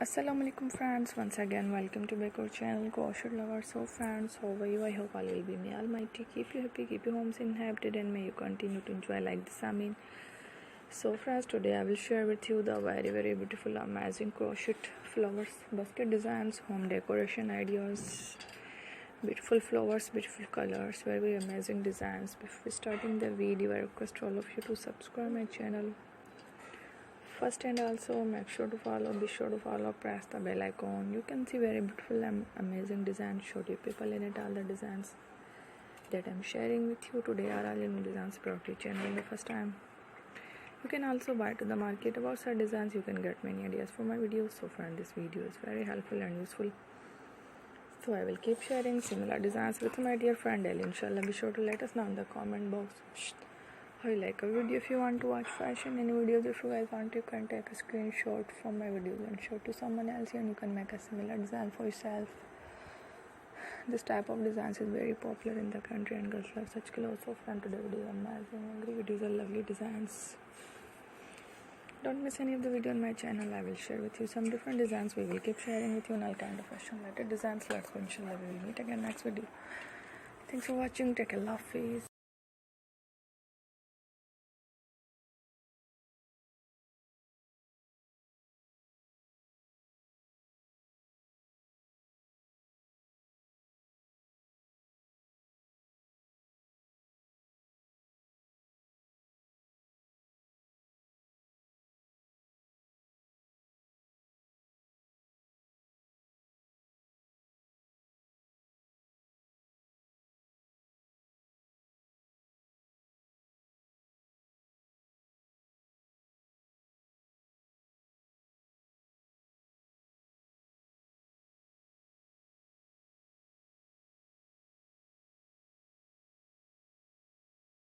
Assalamualaikum friends, once again welcome to back our channel Crochet lovers. So friends, how are you? I hope all will be may almighty keep you happy, keep your homes inhabited, and may you continue to enjoy like this. So friends, today I will share with you the very beautiful amazing crochet flowers basket designs, home decoration ideas, beautiful flowers, beautiful colors, very amazing designs. Before starting the video, I request all of you to subscribe my channel first, and also be sure to follow, press the bell icon. You can see very beautiful and amazing designs, show you people in it. All the designs that I'm sharing with you today are all new designs brought to your channel the first time. You can also buy to the market about such designs. You can get many ideas for my videos. So friend, this video is very helpful and useful, so I will keep sharing similar designs with my dear friend Ellie. Inshallah, be sure to let us know in the comment box how you like a video. If you want to watch fashion any videos, if you guys want, you can take a screenshot from my videos and show to someone else, and you can make a similar design for yourself. This type of designs is very popular in the country and girls love such clothes. So friend, today video is amazing, every videos are lovely designs. Don't miss any of the video on my channel. I will share with you some different designs. We will keep sharing with you on all kind of fashion related designs. Let's go, inshallah we will meet again next video. Thanks for watching. Take a love face.